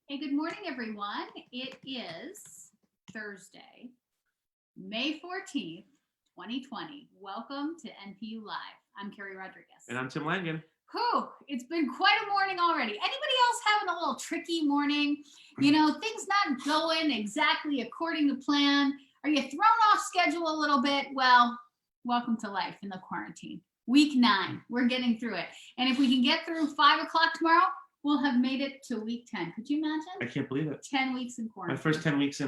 Hey, good morning, everyone. It is Thursday, May 14th, 2020. Welcome to NPU Live. I'm Keri Rodriguez. And I'm Tim Langen. Whew, it's been quite a morning already. Anybody else having a little tricky morning? You know, things not going exactly according to plan. Are you thrown off schedule a little bit? Well, welcome to life in the quarantine. Week 9, we're getting through it. And if we can get through 5 o'clock tomorrow, we'll have made it to week 10. Could you imagine? I can't believe it. 10 weeks in quarantine. My first 10 weeks in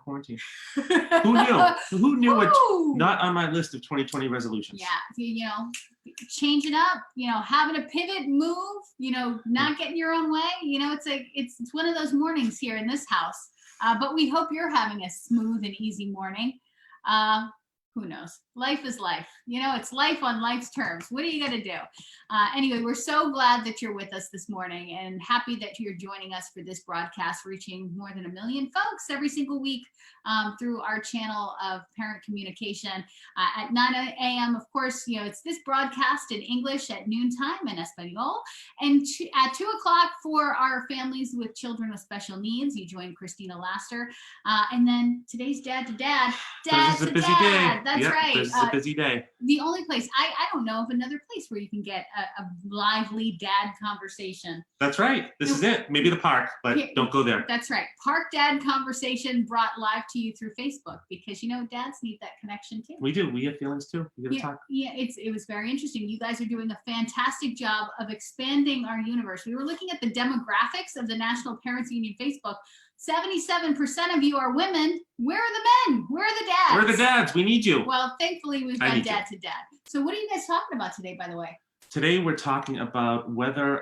quarantine. Who knew? Who knew it? Not on my list of 2020 resolutions. Yeah, you know, changing up, you know, having a pivot, move, you know, not getting your own way. You know, it's one of those mornings here in this house. But we hope you're having a smooth and easy morning. Who knows? Life is life. You know, it's life on life's terms. What are you going to do? Anyway, we're so glad that you're with us this morning and happy that you're joining us for this broadcast, reaching more than 1 million folks every single week through our channel of parent communication at 9 a.m. Of course, you know, it's this broadcast in English at noontime in Espanol, and at 2 o'clock for our families with children with special needs. You join Christina Laster. And then today's Dad to Dad. This is a busy day. That's right. This is a busy day. The only place, I don't know of another place where you can get a lively dad conversation. That's right. This is it. Maybe the park, but don't go there. That's right. Park Dad Conversation brought live to you through Facebook because, you know, dads need that connection too. We do. We have feelings too. We gotta talk. Yeah, it was very interesting. You guys are doing a fantastic job of expanding our universe. We were looking at the demographics of the National Parents Union Facebook. 77% of you are women. Where are the men? Where are the dads? Where are the dads? We need you. Well, thankfully, we've got Dad to Dad. So what are you guys talking about today, by the way? Today, we're talking about whether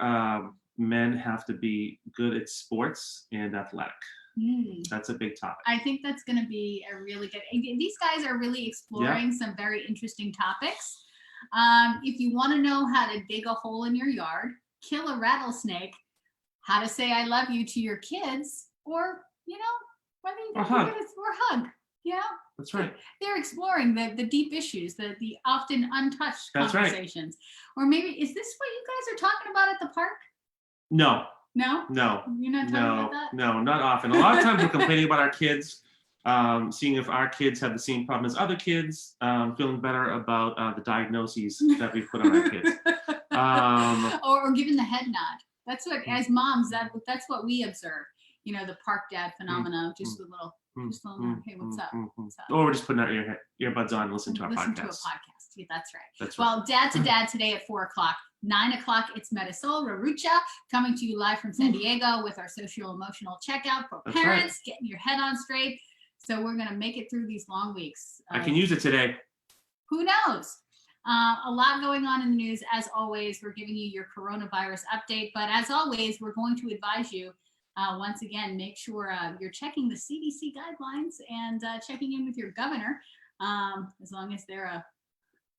men have to be good at sports and athletic. That's a big topic. I think that's going to be a really good. These guys are really exploring some very interesting topics. If you want to know how to dig a hole in your yard, kill a rattlesnake, how to say I love you to your kids, or, you know, whether you can hug. Yeah, that's right. They're exploring the deep issues, the often untouched conversations. Right. Or maybe, is this what you guys are talking about at the park? No. No? No. You're not talking about that? No, not often. A lot of times we're complaining about our kids, seeing if our kids have the same problem as other kids, feeling better about the diagnoses that we put on our kids. Or giving the head nod. That's what, as moms, that's what we observe. You know, the park dad phenomena, just a little, hey, what's up? What's up? Or we're just putting our earbuds on and listening to our podcast. Listen to a podcast. Yeah, that's right. That's right. Well, Dad to Mm. Dad today at 4 o'clock. 9 o'clock, it's Medisol Rarucha coming to you live from San Diego with our social emotional checkout for parents, getting your head on straight. So we're going to make it through these long weeks. I can use it today. Who knows? A lot going on in the news. As always, we're giving you your coronavirus update. But as always, we're going to advise you, once again, make sure you're checking the CDC guidelines and checking in with your governor, as long as they're a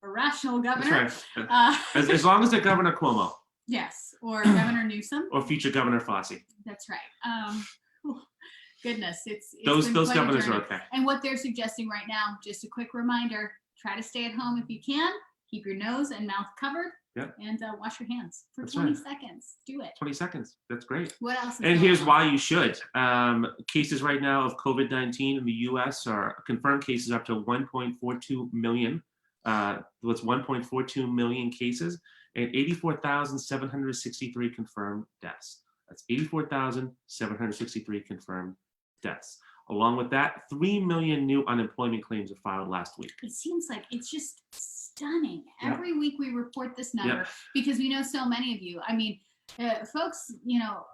rational governor. That's right. As long as they're Governor Cuomo. Yes, or Governor Newsom. Or future Governor Fossey. That's right. Goodness, it's those governors are okay. And what they're suggesting right now, just a quick reminder, try to stay at home if you can. Keep your nose and mouth covered. Yep. And wash your hands for That's 20 right. seconds. Do it. 20 seconds. That's great. What else? And here's why you should. Cases right now of COVID-19 in the U.S. are confirmed cases up to 1.42 million. That's 1.42 million cases and 84,763 confirmed deaths. That's 84,763 confirmed deaths. Along with that, 3 million new unemployment claims were filed last week. It seems like it's just stunning. Every week we report this number because we know so many of you. I mean, folks, you know,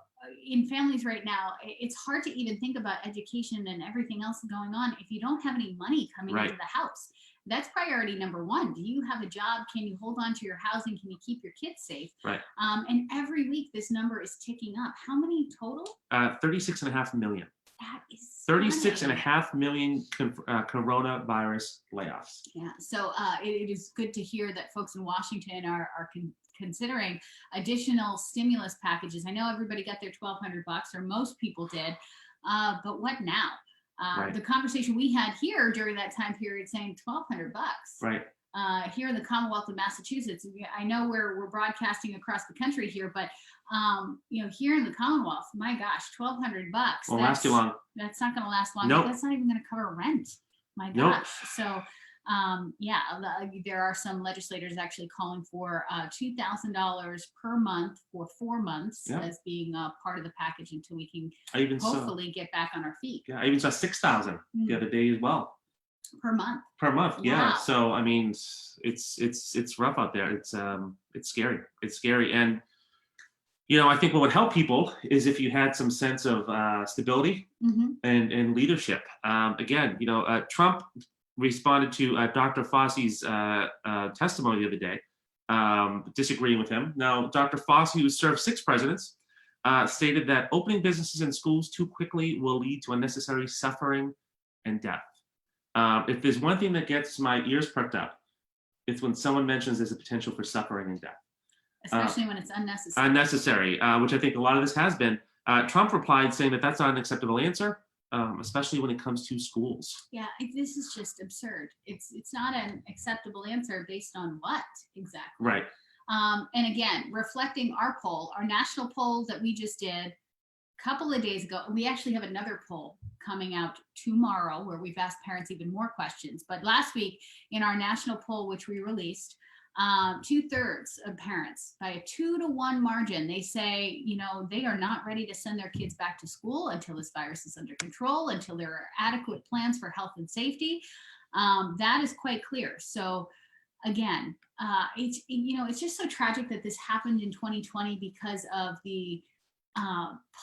in families right now, it's hard to even think about education and everything else going on if you don't have any money coming into the house. That's priority number one. Do you have a job? Can you hold on to your housing? Can you keep your kids safe? Right. And every week this number is ticking up. How many total? 36.5 million. That is 36.5 million coronavirus layoffs. Yeah, so it is good to hear that folks in Washington are considering additional stimulus packages. I know everybody got their $1,200, or most people did, but what now? The conversation we had here during that time period saying $1,200. Right. here in the Commonwealth of Massachusetts. I know we're broadcasting across the country here, but here in the Commonwealth, my gosh, $1,200. Won't last too long. That's not going to last long. Nope. That's not even going to cover rent. My Nope. gosh. So there are some legislators actually calling for $2,000 per month for 4 months as being part of the package until we can hopefully get back on our feet. Yeah, I even saw $6,000 the other day as well. Per month. Per month, yeah. Wow. So I mean, it's rough out there. It's scary. It's scary, and I think what would help people is if you had some sense of stability and leadership. Again, Trump responded to Dr. Fauci's testimony the other day, disagreeing with him. Now, Dr. Fauci, who served 6 presidents, stated that opening businesses and schools too quickly will lead to unnecessary suffering and death. If there's one thing that gets my ears perked up, it's when someone mentions there's a potential for suffering and death. Especially when it's unnecessary. Unnecessary, which I think a lot of this has been. Trump replied saying that that's not an acceptable answer, especially when it comes to schools. Yeah, this is just absurd. It's not an acceptable answer based on what exactly? Right. And again, reflecting our national poll that we just did a couple of days ago. We actually have another poll coming out tomorrow where we've asked parents even more questions. But last week in our national poll, which we released, 2/3 of parents, by a 2-to-1 margin, they say, they are not ready to send their kids back to school until this virus is under control, until there are adequate plans for health and safety. That is quite clear. So again, it's just so tragic that this happened in 2020 because of the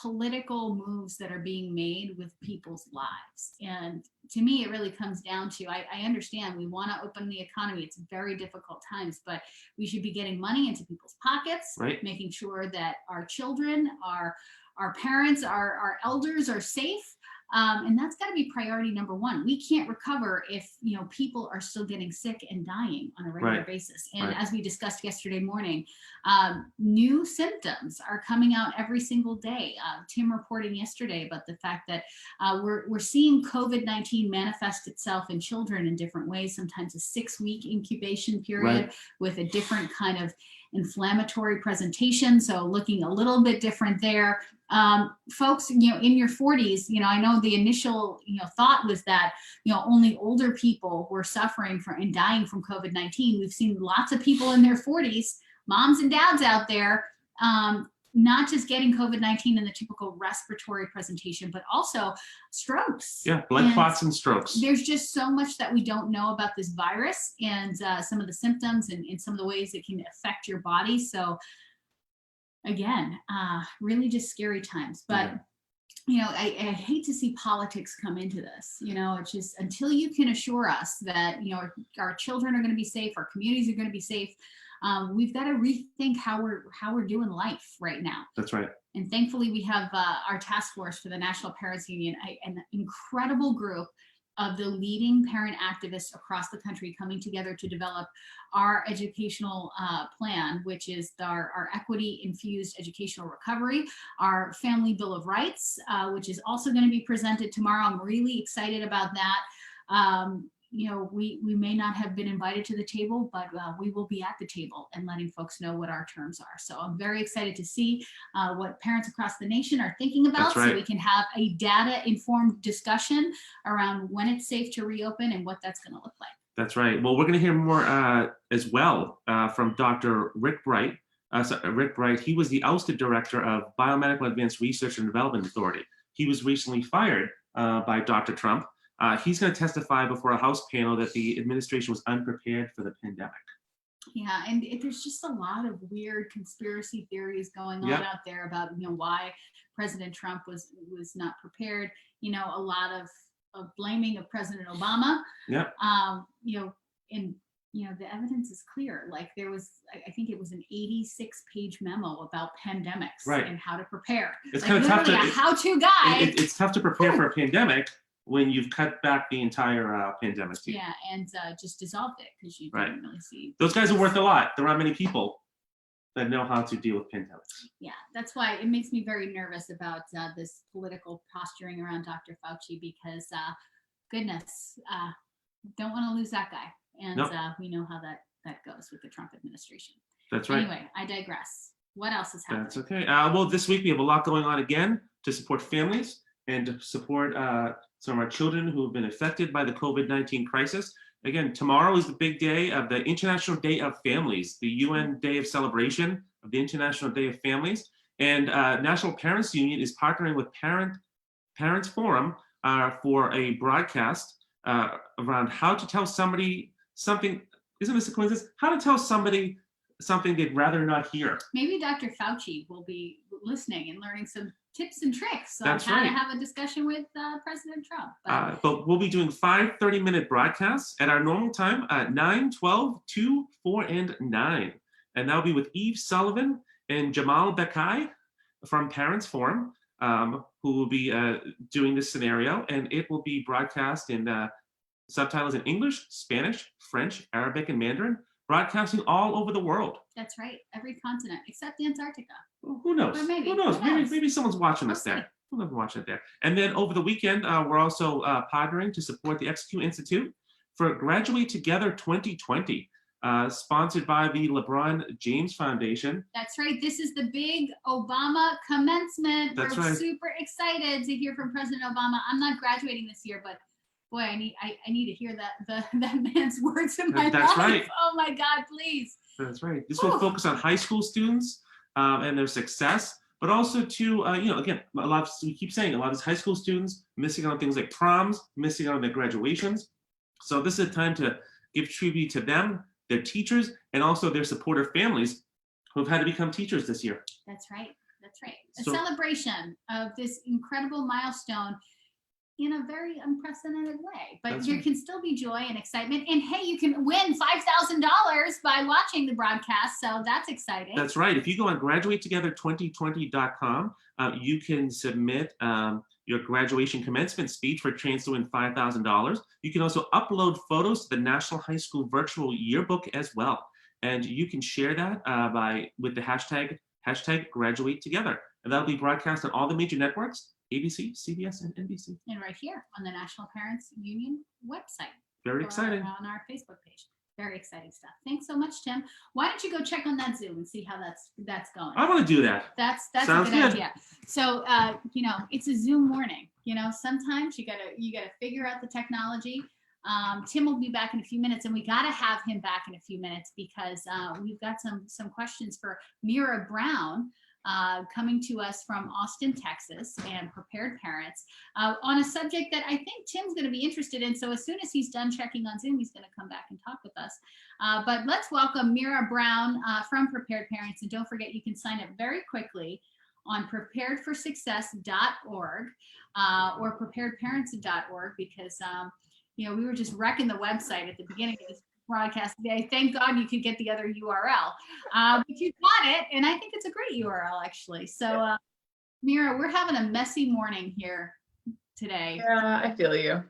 political moves that are being made with people's lives. And to me, it really comes down to, I understand we want to open the economy. It's very difficult times, but we should be getting money into people's pockets, right, making sure that our children, our parents, our elders are safe. And that's got to be priority number one. We can't recover if people are still getting sick and dying on a regular basis. And as we discussed yesterday morning, new symptoms are coming out every single day. Tim reporting yesterday about the fact that we're seeing COVID-19 manifest itself in children in different ways. Sometimes a 6-week incubation period with a different kind of inflammatory presentation. So looking a little bit different there. Folks, in your 40s, I know the initial, thought was that, only older people were suffering from and dying from COVID-19. We've seen lots of people in their 40s, moms and dads out there, not just getting COVID-19 in the typical respiratory presentation, but also strokes. Yeah, blood clots and strokes. There's just so much that we don't know about this virus and some of the symptoms and some of the ways it can affect your body. So again, really just scary times. But I hate to see politics come into this. It's just until you can assure us that our children are going to be safe, our communities are going to be safe. We've got to rethink how we're doing life right now. That's right. And thankfully, we have our task force for the National Parents Union, an incredible group of the leading parent activists across the country coming together to develop our educational plan, which is our equity-infused educational recovery, our Family Bill of Rights, which is also going to be presented tomorrow. I'm really excited about that. We may not have been invited to the table, but we will be at the table and letting folks know what our terms are. So I'm very excited to see what parents across the nation are thinking about, so we can have a data-informed discussion around when it's safe to reopen and what that's going to look like. That's right. Well, we're going to hear more as well from Dr. Rick Bright. Rick Bright, he was the ousted director of Biomedical Advanced Research and Development Authority. He was recently fired by Dr. Trump. He's going to testify before a House panel that the administration was unprepared for the pandemic. Yeah, and there's just a lot of weird conspiracy theories going on out there about why President Trump was not prepared. A lot of blaming of President Obama. Yeah. And the evidence is clear. Like there was, I think it was an 86-page memo about pandemics and how to prepare. It's kind of tough to how-to guide. It's tough to prepare for a pandemic when you've cut back the entire pandemic team. Yeah, and just dissolved it because you didn't really see. Those guys are worth a lot. There aren't many people that know how to deal with pandemics. Yeah, that's why it makes me very nervous about this political posturing around Dr. Fauci because, goodness, don't want to lose that guy. And Nope. we know how that goes with the Trump administration. That's right. Anyway, I digress. What else is happening? That's okay. Well, this week we have a lot going on again to support families and to support some of our children who have been affected by the COVID-19 crisis. Again, tomorrow is the big day of the International Day of Families, the UN Day of Celebration of the International Day of Families. And National Parents Union is partnering with Parents Forum for a broadcast around how to tell somebody something. Isn't this a coincidence? How to tell somebody something they'd rather not hear. Maybe Dr. Fauci will be listening and learning some tips and tricks on That's how to right. have a discussion with President Trump. But we'll be doing 5 30-minute broadcasts at our normal time at 9, 12, 2, 4, and 9. And that'll be with Eve Sullivan and Jamal Bekai from Parents Forum, who will be doing this scenario. And it will be broadcast in subtitles in English, Spanish, French, Arabic, and Mandarin, broadcasting all over the world. That's right. Every continent except Antarctica. Well, who knows? But maybe, Who knows? who knows? Maybe someone's watching this We'll there. We'll watch it there. And then over the weekend, we're also partnering to support the XQ Institute for Graduate Together 2020, sponsored by the LeBron James Foundation. That's right. This is the big Obama commencement. That's We're right. super excited to hear from President Obama. I'm not graduating this year, but boy, I need to hear that man's words in my That's life. right. Oh my God, please. That's right. This will focus on high school students and their success, but also to, again, we keep saying a lot of these high school students missing out on things like proms, missing out on their graduations. So this is a time to give tribute to them, their teachers, and also their supportive families who have had to become teachers this year. That's right. That's right. A So- celebration of this incredible milestone in a very unprecedented way, but That's there right. can still be joy and excitement. And hey, you can win $5,000 by watching the broadcast. So that's exciting. That's right. If you go on graduatetogether2020.com, you can submit your graduation commencement speech for a chance to win $5,000. You can also upload photos to the National High School Virtual Yearbook as well. And you can share that with the hashtag Graduate Together. And that'll be broadcast on all the major networks, ABC, CBS, and NBC. And right here on the National Parents Union website. Very or exciting. On our Facebook page. Very exciting stuff. Thanks so much, Tim. Why don't you go check on that Zoom and see how that's going? I want to do that. That's Sounds a good good. idea. So it's a Zoom morning. Sometimes you gotta figure out the technology. Tim will be back in a few minutes, and we gotta have him back in a few minutes because we've got some questions for Mira Brown. Coming to us from Austin, Texas, and Prepared Parents on a subject that I think Tim's going to be interested in. So as soon as he's done checking on Zoom, he's going to come back and talk with us. But let's welcome Mira Brown from Prepared Parents. And don't forget, you can sign up very quickly on preparedforsuccess.org or preparedparents.org because, we were just wrecking the website at the beginning of this broadcast today. Thank God you could get the other URL, but you got it, and I think it's a great URL actually. So, Mira, we're having a messy morning here today. Yeah, I feel you.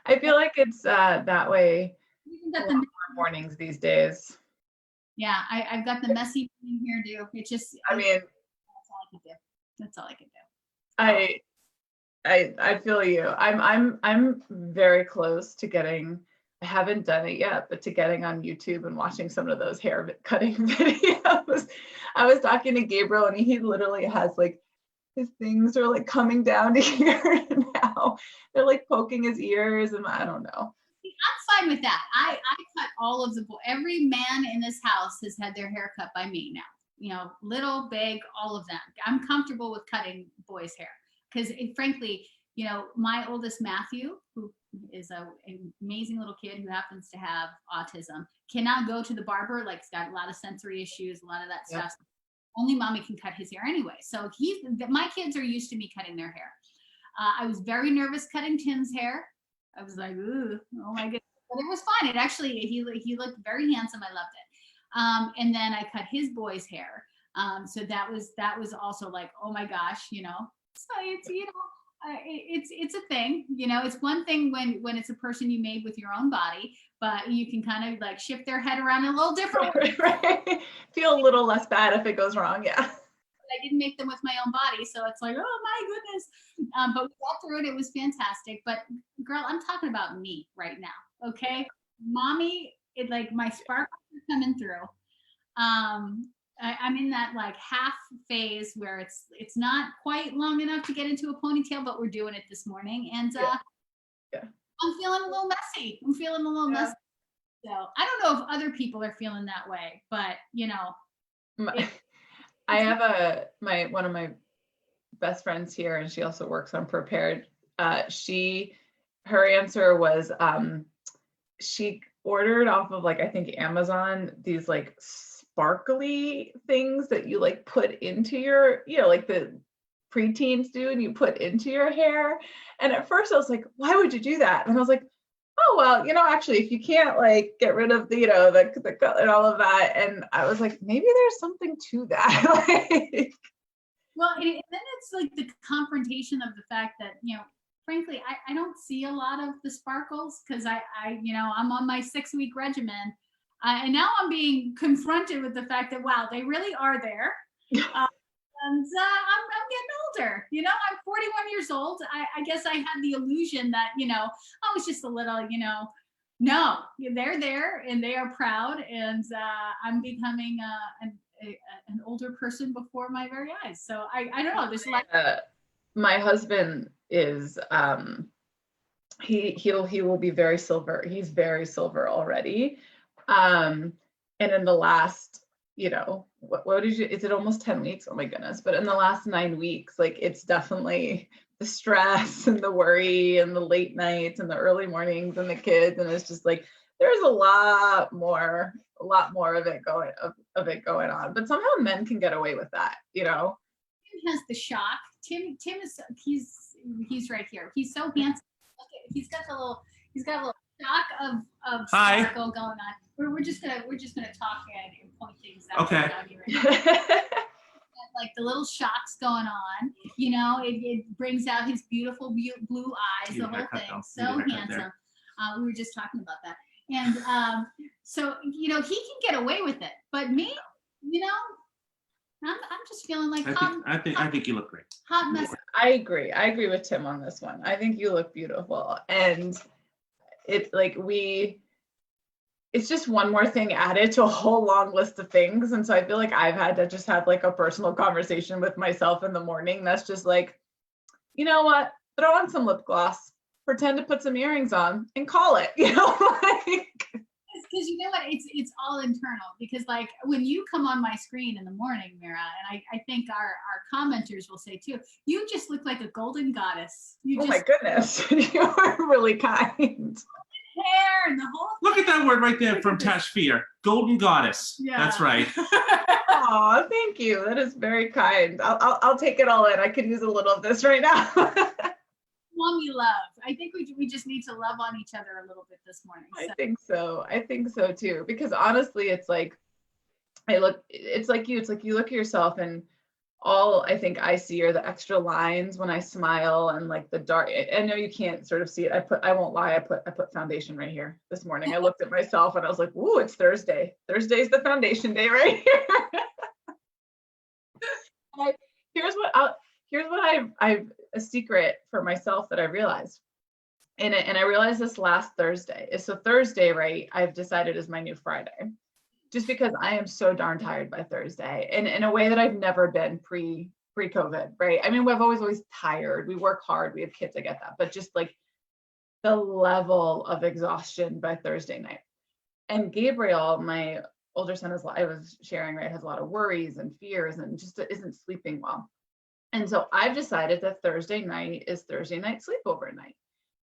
I feel like it's that way Even got a the- lot more mornings these days. yeah, I've got the messy morning here too. It's just, I mean, that's all I can do. That's all I can do. I feel you. I'm very close to getting. I haven't done it yet, but to getting on YouTube and watching some of those hair cutting videos. I was talking to Gabriel, and he literally has like his things are like coming down to here now. They're like poking his ears, and I don't know. See, I'm fine with that. I cut all of the every man in this house has had their hair cut by me now. Little, big, all of them. I'm comfortable with cutting boys' hair. Because frankly, my oldest Matthew, who is an amazing little kid who happens to have autism, cannot go to the barber. Like, he's got a lot of sensory issues, a lot of that Yep. stuff. Only mommy can cut his hair anyway. So my kids are used to me cutting their hair. I was very nervous cutting Tim's hair. I was like, ooh, oh my goodness. But it was fine. It actually, he looked very handsome. I loved it. And then I cut his boy's hair. So that was also like, oh my gosh, So it's a thing, it's one thing when it's a person you made with your own body, but you can kind of like shift their head around a little different. Right. Feel a little less bad if it goes wrong. Yeah. I didn't make them with my own body, so it's like, oh my goodness. But we got through it. It was fantastic. But girl, I'm talking about me right now. Okay. Mommy, like my sparkles are coming through. I'm in that like half phase where it's not quite long enough to get into a ponytail, but we're doing it this morning. And I'm feeling a little messy. Messy. So I don't know if other people are feeling that way, but I have one of my best friends here, and she also works on Prepared. Her answer was she ordered off of like, I think Amazon, these like sparkly things that you like put into your, like the preteens do, and you put into your hair. And at first I was like, why would you do that? And I was like, oh, well, actually, if you can't like get rid of the, the color and all of that. And I was like, maybe there's something to that. Well, and then it's like the confrontation of the fact that, frankly, I don't see a lot of the sparkles because I'm on my 6-week regimen. And now I'm being confronted with the fact that, wow, they really are there. And I'm getting older, I'm 41 years old. I guess I had the illusion that, I was just a little, no, they're there and they are proud. And I'm becoming an older person before my very eyes. So I don't know. There's a lot. My husband is, he will be very silver. He's very silver already. And in the last, what did you, is it almost 10 weeks? Oh my goodness. But in the last 9 weeks, like it's definitely the stress and the worry and the late nights and the early mornings and the kids. And it's just like, there's a lot more of it going on, but somehow men can get away with that, Tim has the shock. Tim is, he's right here. He's so handsome. He's got a little shock of sparkle going on. We're just gonna talk and point things out. Okay. Like the little shocks going on, it brings out his beautiful blue eyes, the whole thing. So handsome. We were just talking about that. And so, he can get away with it. But me, I'm just feeling like I think you look great. Hot mess. I agree with Tim on this one. I think you look beautiful. And it's like it's just one more thing added to a whole long list of things. And so I feel like I've had to just have like a personal conversation with myself in the morning. That's just like, you know what? Throw on some lip gloss, pretend to put some earrings on and call it, Because you know what, it's all internal. Because like when you come on my screen in the morning, Mira, and I think our commenters will say too, you just look like a golden goddess. My goodness, you are really kind. Hair and the whole thing. Look at that word right there from Tashfir, golden goddess. Yeah. That's right. Oh, thank you. That is very kind. I'll take it all in. I could use a little of this right now. Mommy love. I think we just need to love on each other a little bit this morning. So. I think so too. Because honestly, it's like you look at yourself, and all I think I see are the extra lines when I smile and like the dark. I know you can't sort of see it. I won't lie. I put foundation right here this morning. I looked at myself and I was like, "Ooh, it's Thursday. Thursday's the foundation day right here." Here's what I've a secret for myself that I realized. And I realized this last Thursday. So Thursday, right, I've decided is my new Friday. Just because I am so darn tired by Thursday, and in a way that I've never been pre-COVID, right? I mean, we've always tired. We work hard. We have kids. I get that. But just like the level of exhaustion by Thursday night. And Gabriel, my older son, I was sharing, right, has a lot of worries and fears and just isn't sleeping well. And so I've decided that Thursday night is Thursday night sleepover night.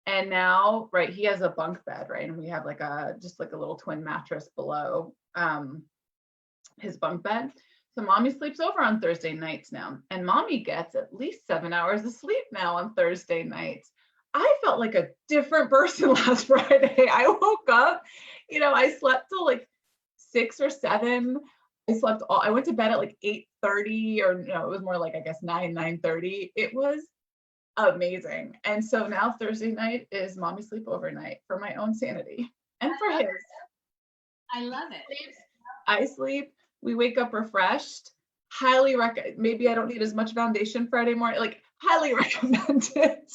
And now, right, he has a bunk bed, right? And we have like just a little twin mattress below his bunk bed. So mommy sleeps over on Thursday nights now. And mommy gets at least 7 hours of sleep now on Thursday nights. I felt like a different person last Friday. I woke up, I slept till like 6 or 7. I went to bed at like 8:30, or it was more like, I guess 9:30. It was amazing. And so now Thursday night is mommy sleepover night for my own sanity and for his. I love it. I sleep. We wake up refreshed. Highly recommend. Maybe I don't need as much foundation Friday morning. Like highly recommend it.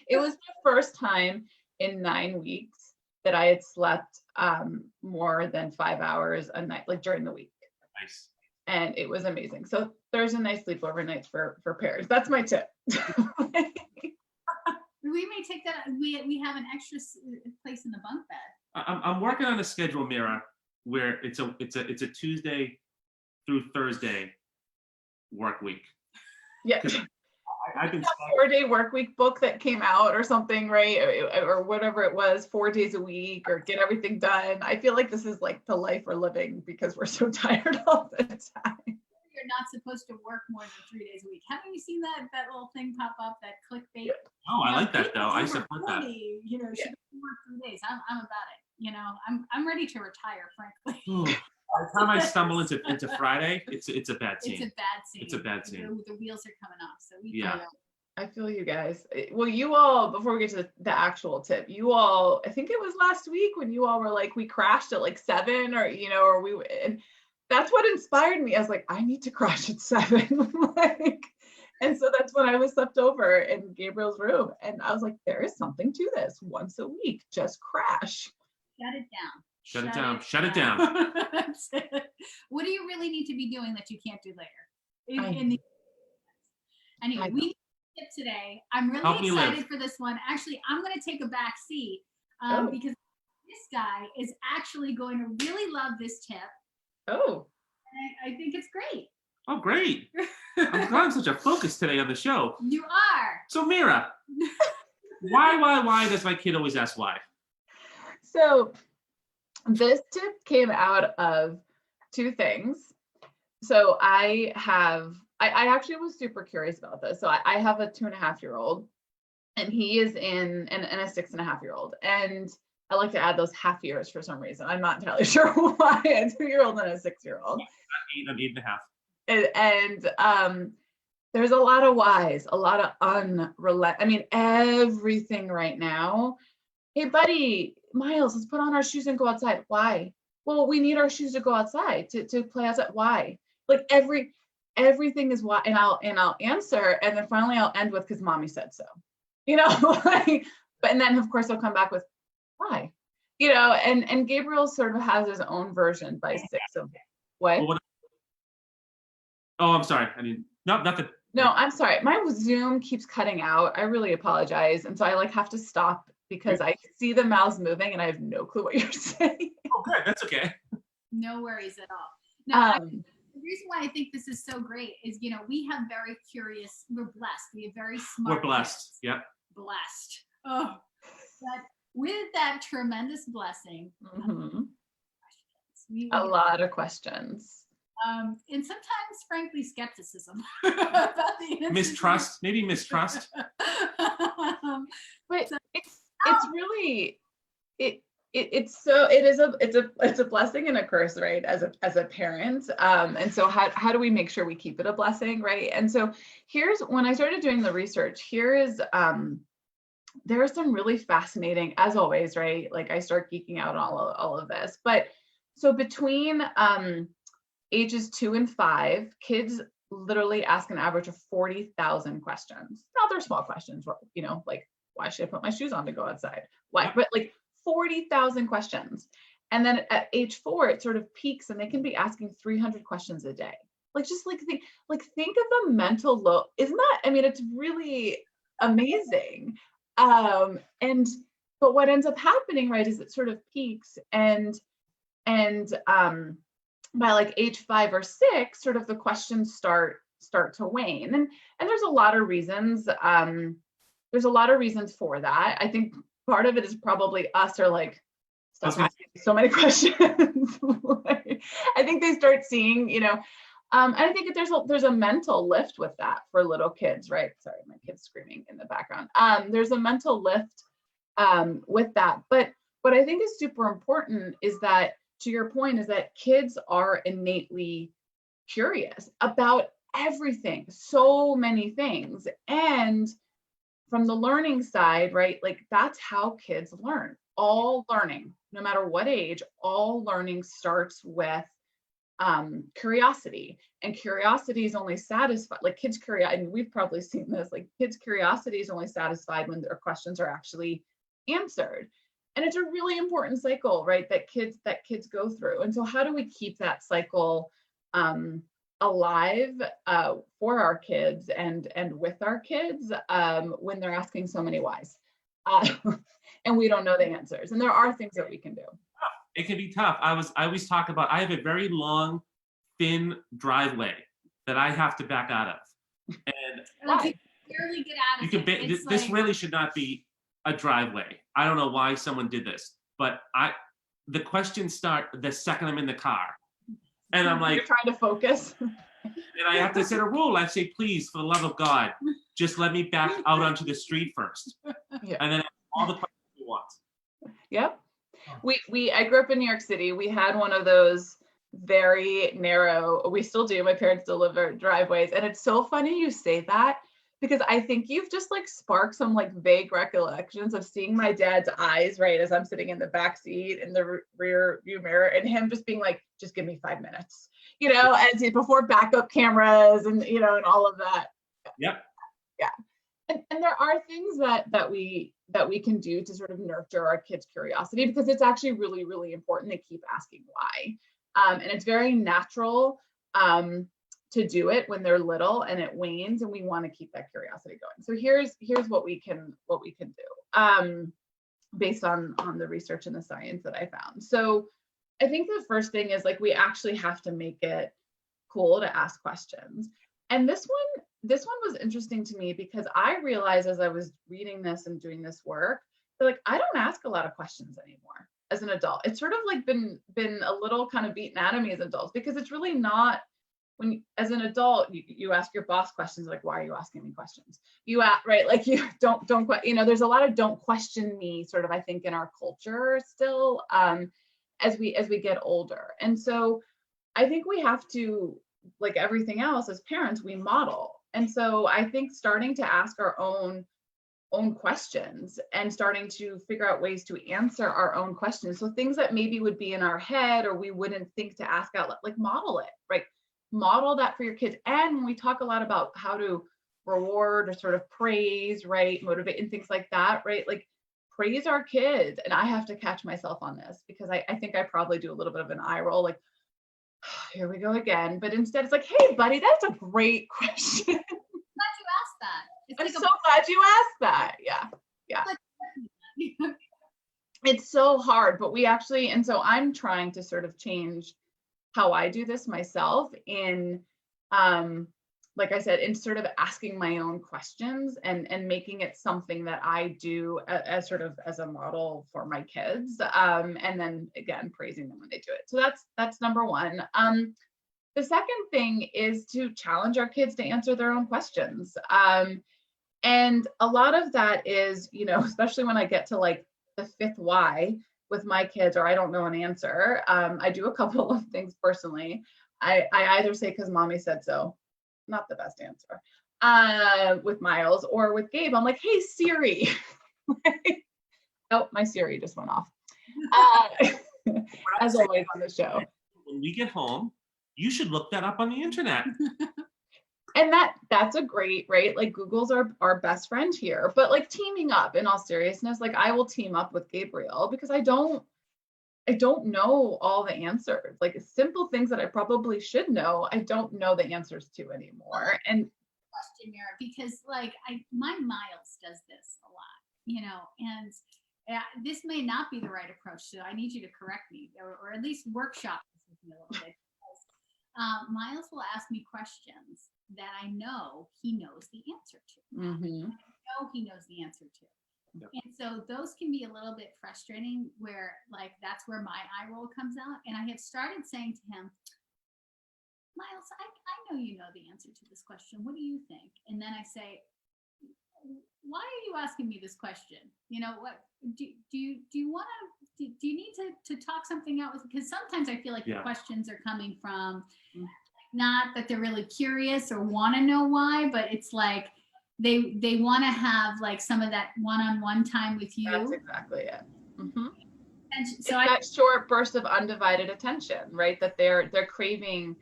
It was the first time in 9 weeks that I had slept more than 5 hours a night, like during the week. Nice. And it was amazing. So Thursday night sleepover nights for parents. That's my tip. We may take that. We have an extra place in the bunk bed. I'm working on a schedule, Mira, where it's a Tuesday through Thursday work week. Yeah. I've been 4-day work week book that came out or something, right? Or whatever it was, 4 days a week, or get everything done. I feel like this is like the life we're living because we're so tired all the time. You're not supposed to work more than 3 days a week. Haven't you seen that little thing pop up, that clickbait? Oh, I like that though. I Over support that. 40, you know, should work 3 days. I'm about it. You know, I'm ready to retire, frankly. By the time I stumble into Friday, it's a bad scene. It's a bad scene. It's a bad scene. The wheels are coming off. So Yeah. I feel you guys. Well, you all, before we get to the actual tip, you all, I think it was last week when you all were like, we crashed at like 7 or, you know, or and that's what inspired me. I was like, I need to crash at 7. And so that's when I was slept over in Gabriel's room. And I was like, there is something to this. Once a week, just crash. Shut it down. Shut it down. Shut it down. That's it. What do you really need to be doing that you can't do later? Anyway, we need a tip today. I'm really excited for this one. Actually, I'm going to take a back seat because this guy is actually going to really love this tip. Oh. And I think it's great. Oh, great. I'm glad I'm such a focus today on the show. You are. So Mira, why does my kid always ask why? So this tip came out of 2 things. So I actually was super curious about this. So I have a 2.5-year-old and he is in a 6.5-year-old. And I like to add those half years for some reason. I'm not entirely sure why. A 2-year-old and a 6-year-old. I'm 8.5. And there's a lot of whys, a lot of I mean, everything right now. Hey, buddy, Miles, let's put on our shoes and go outside. Why? Well, we need our shoes to go outside, to play outside. Why? Like everything is why, and I'll answer, and then finally I'll end with because mommy said so. You know, but and then of course I'll come back with why? You know, and Gabriel sort of has his own version by 6 of what? Oh, I'm sorry. I mean, nothing. No, I'm sorry. My Zoom keeps cutting out. I really apologize. And so I like have to stop because I see the mouse moving and I have no clue what you're saying. Oh, good. That's okay. No worries at all. No, the reason why I think this is so great is, you know, we have very curious, we're blessed. We have very smart. We're blessed. kids. Yep. Blessed. Oh, but with that tremendous blessing, A lot of questions. And sometimes, frankly, skepticism about the answers. Mistrust, maybe mistrust. But it's really it's a blessing and a curse, right? As a parent, and so how do we make sure we keep it a blessing, right? And so here's when I started doing the research. Here is there are some really fascinating, as always, right? Like I start geeking out on all of this, but so between ages 2 and 5, kids literally ask an average of 40,000 questions. Now they're small questions, you know, like why should I put my shoes on to go outside? Why? But like 40,000 questions. And then at age 4, it sort of peaks and they can be asking 300 questions a day. Like just think of the mental load. Isn't that, I mean, it's really amazing. But what ends up happening, right, is it sort of peaks and by like age 5 or 6, sort of the questions start to wane. And there's a lot of reasons. There's a lot of reasons for that. I think part of it is probably us are like, stop asking so many questions. I think they start seeing, you know, and I think there's a mental lift with that for little kids, right? Sorry, my kid's screaming in the background. There's a mental lift with that. But what I think is super important is that, to your point, is that kids are innately curious about everything, so many things. And from the learning side, right, like that's how kids learn. All learning, no matter what age, all learning starts with curiosity. And curiosity is only satisfied, like kids' curiosity, and we've probably seen this, like kids' curiosity is only satisfied when their questions are actually answered. And it's a really important cycle, right, that kids go through. And so how do we keep that cycle alive for our kids and with our kids when they're asking so many whys and we don't know the answers? And there are things that we can do. It can be tough. I always talk about, I have a very long, thin driveway that I have to back out of. And Like, you can barely get out of you can it. It's this like- really should not be a driveway. I don't know why someone did this, but the questions start the second I'm in the car. And I'm like, You're trying to focus. and I have to set a rule. I say, please, for the love of God, just let me back out onto the street first. Yeah. And then all the questions you want. Yep. I grew up in New York City. We had one of those very narrow, we still do, my parents deliver driveways. And it's so funny you say that, because I think you've just like sparked some like vague recollections of seeing my dad's eyes, right, as I'm sitting in the back seat in the rear view mirror, and him just being like, just give me 5 minutes, as before backup cameras and, and all of that. Yep. Yeah. And there are things that we can do to sort of nurture our kids' curiosity, because it's actually really, really important to keep asking why. And it's very natural to do it when they're little and it wanes, and we want to keep that curiosity going. So here's what we can do based on the research and the science that I found. So I think the first thing is, like, we actually have to make it cool to ask questions. And this one was interesting to me, because I realized as I was reading this and doing this work that, like, I don't ask a lot of questions anymore as an adult. It's sort of like been a little kind of beaten out of me as adults, because it's really not, when as an adult you ask your boss questions like, why are you asking me questions? You ask, right, like, you don't there's a lot of don't question me sort of, I think, in our culture still as we get older. And so I think we have to, like everything else as parents, we model. And so I think starting to ask our own questions and starting to figure out ways to answer our own questions. So things that maybe would be in our head or we wouldn't think to ask out loud, like, model it, right? Model that for your kids. And when we talk a lot about how to reward or sort of praise, right, motivate and things like that, right? Like, praise our kids. And I have to catch myself on this, because I think I probably do a little bit of an eye roll, like, here we go again. But instead it's like, hey buddy, that's a great question. Glad you asked that. It's I'm like so glad you asked that. Yeah. It's so hard, but we actually, and so I'm trying to sort of change how I do this myself in, like I said, in sort of asking my own questions and making it something that I do as sort of as a model for my kids. And then again, praising them when they do it. So that's number one. The second thing is to challenge our kids to answer their own questions. And a lot of that is, especially when I get to like the fifth why with my kids, or I don't know an answer, I do a couple of things personally. I either say, because mommy said so, not the best answer, with Miles, or with Gabe, I'm like, hey Siri. Oh, my Siri just went off. As always on the show. When we get home, you should look that up on the internet. And that's a great, right? Like, Google's our best friend here, but like, teaming up, in all seriousness, like, I will team up with Gabriel, because I don't know all the answers. Like, simple things that I probably should know, I don't know the answers to anymore. And question, Mara, because like my Miles does this a lot, and this may not be the right approach. So I need you to correct me, or at least workshop this with me a little bit. Because, Miles will ask me questions that I know he knows the answer to. mm-hmm. I know he knows the answer to. Yep. And so those can be a little bit frustrating, where like that's where my eye roll comes out. And I have started saying to him, Miles, I know you know the answer to this question. What do you think? And then I say, why are you asking me this question? What do you want to, do you need to talk something out with, because sometimes I feel like the questions are coming from, not that they're really curious or want to know why, but it's like they want to have like some of that one-on-one time with you. That's exactly it. Mm-hmm. And It's so that short burst of undivided attention, right? That they're craving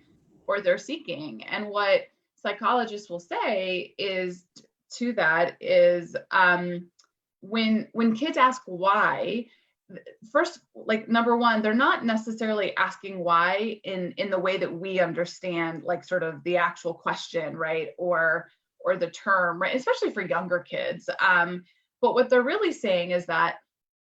or they're seeking. And what psychologists will say is to that is when kids ask why, first, like number one, they're not necessarily asking why in the way that we understand, like sort of the actual question, right? Or the term, right? Especially for younger kids. But what they're really saying is that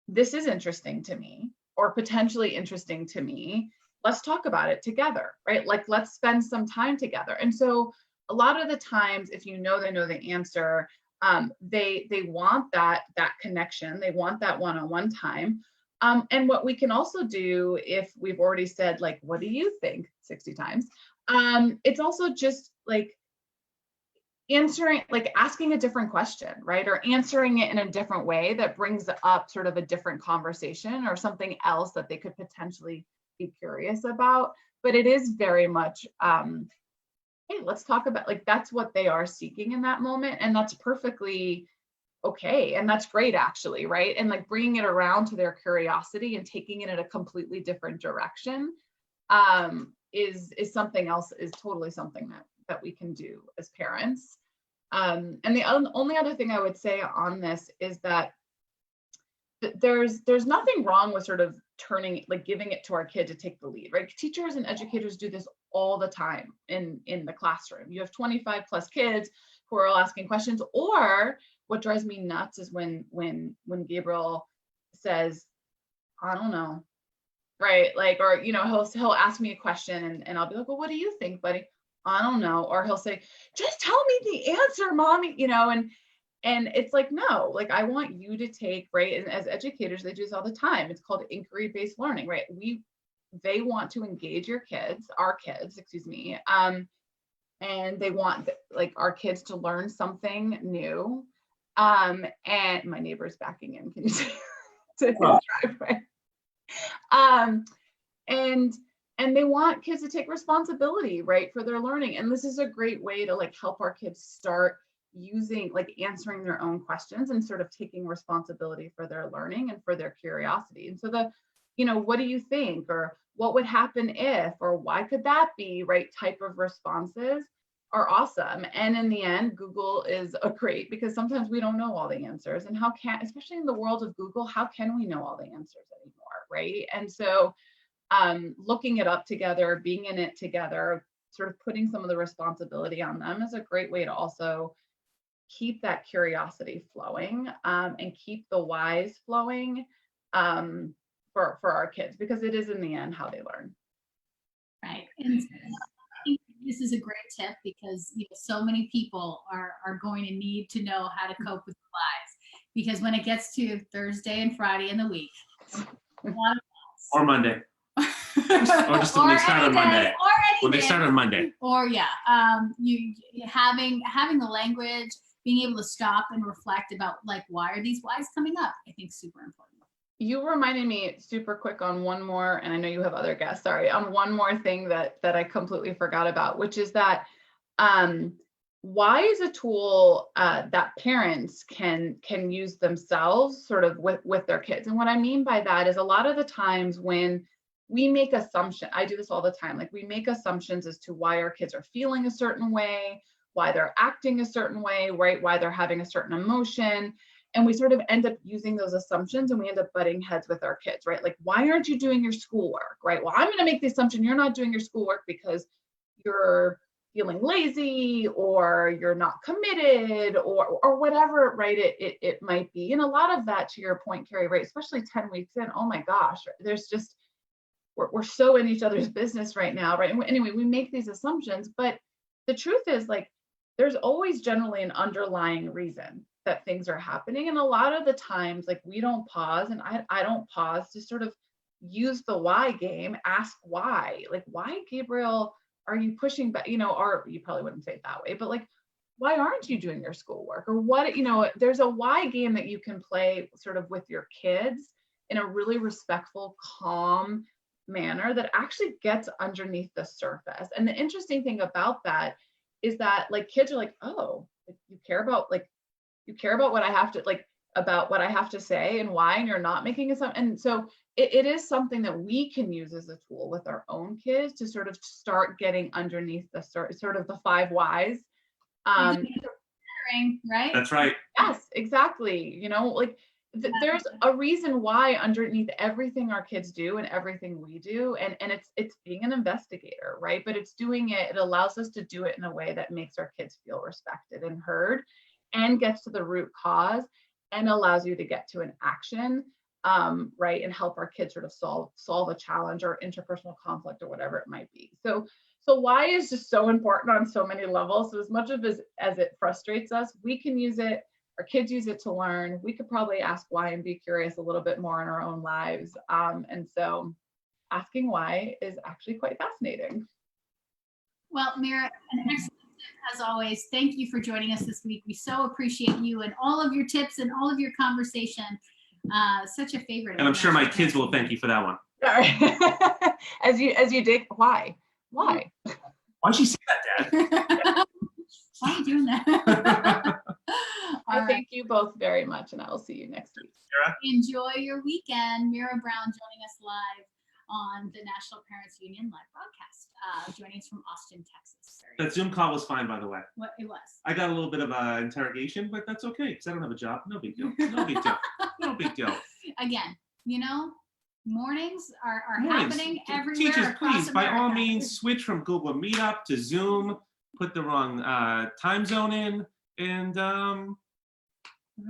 this is interesting to me, or potentially interesting to me. Let's talk about it together, right? Like, let's spend some time together. And so a lot of the times, if you know they know the answer, they want that connection. They want that one-on-one time. And what we can also do, if we've already said, like, what do you think 60 times? It's also just like answering, like asking a different question, right? Or answering it in a different way that brings up sort of a different conversation or something else that they could potentially be curious about. But it is very much, hey, let's talk about, like, that's what they are seeking in that moment. And that's perfectly okay. And that's great, actually, right? And like bringing it around to their curiosity and taking it in a completely different direction is something else, is totally something that we can do as parents. And the only other thing I would say on this is that there's nothing wrong with sort of turning, like giving it to our kid to take the lead, right? Teachers and educators do this all the time in the classroom. You have 25 plus kids who are all asking questions. Or what drives me nuts is when Gabriel says, I don't know, right? Like, or, you know, he'll ask me a question and I'll be like, well, what do you think, buddy? I don't know. Or he'll say, just tell me the answer, mommy, you know, and it's like, no, like, I want you to take, right? And as educators, they do this all the time. It's called inquiry-based learning, right? They want to engage our kids, excuse me. And they want, like, our kids to learn something new. And my neighbor's backing in, can you see? To his driveway. And they want kids to take responsibility, right, for their learning. And this is a great way to, like, help our kids start using, like, answering their own questions and sort of taking responsibility for their learning and for their curiosity. And so you know, what do you think? Or what would happen if? Or why could that be, right, type of responses are awesome. And in the end, Google is a great, because sometimes we don't know all the answers. And especially in the world of Google, how can we know all the answers anymore, right? And so looking it up together, being in it together, sort of putting some of the responsibility on them is a great way to also keep that curiosity flowing and keep the whys flowing for our kids, because it is in the end how they learn. Right. And I think this is a great tip, because, you know, so many people are going to need to know how to cope with the whys, because when it gets to Thursday and Friday in the week, or Monday. Or just when they start on Monday. When they start on Monday. Or you having the language, being able to stop and reflect about, like, why are these whys coming up? I think super important. You reminded me super quick on one more, and I know you have other guests, sorry, on one more thing that I completely forgot about, which is that why is a tool that parents can use themselves sort of with their kids. And what I mean by that is, a lot of the times when we make assumptions, I do this all the time, like, we make assumptions as to why our kids are feeling a certain way, why they're acting a certain way, right? Why they're having a certain emotion. And we sort of end up using those assumptions, and we end up butting heads with our kids, right? Like, why aren't you doing your schoolwork, right? Well, I'm going to make the assumption you're not doing your schoolwork because you're feeling lazy, or you're not committed, or whatever, right? It might be. And a lot of that, to your point, Keri, right? Especially 10 weeks in, oh my gosh, there's just, we're so in each other's business right now, right? And anyway, we make these assumptions, but the truth is, like, there's always generally an underlying reason that things are happening. And a lot of the times, like, we don't pause, and I don't pause to sort of use the why game, ask why, like, why, Gabriel, are you pushing back, you know, or you probably wouldn't say it that way, but like, why aren't you doing your schoolwork? Or what, you know, there's a why game that you can play sort of with your kids in a really respectful, calm manner that actually gets underneath the surface. And the interesting thing about that is that, like, kids are like, oh, like, you care about what I have to, like, about what I have to say and why, and you're not making it. And so it is something that we can use as a tool with our own kids to sort of start getting underneath the sort of the 5 whys. Right? That's right. Yes, exactly. You know, like, there's a reason why underneath everything our kids do and everything we do, and it's being an investigator, right? But it's doing it, it allows us to do it in a way that makes our kids feel respected and heard, and gets to the root cause, and allows you to get to an action, right? And help our kids sort of solve a challenge or interpersonal conflict or whatever it might be. So why is just so important on so many levels. So as much of as it frustrates us, we can use it, our kids use it to learn. We could probably ask why and be curious a little bit more in our own lives. And so asking why is actually quite fascinating. Well, Mira, an excellent tip as always. Thank you for joining us this week. We so appreciate you and all of your tips and all of your conversation. Such a favorite. And I'm sure my kids will thank you for that one. Sorry. as you dig, why? Why'd she say that, Dad? Why are you doing that? I thank you both very much, and I will see you next week. Mira? Enjoy your weekend. Mira Brown joining us live on the National Parents Union live broadcast, joining us from Austin, Texas. That Zoom call was fine, by the way. What it was. I got a little bit of interrogation, but that's okay because I don't have a job. No big deal. No big deal. No big deal. Again, mornings are Mornings. happening everywhere. Teachers, across please, by all America. means, switch from Google Meetup to Zoom. Put the wrong time zone in, and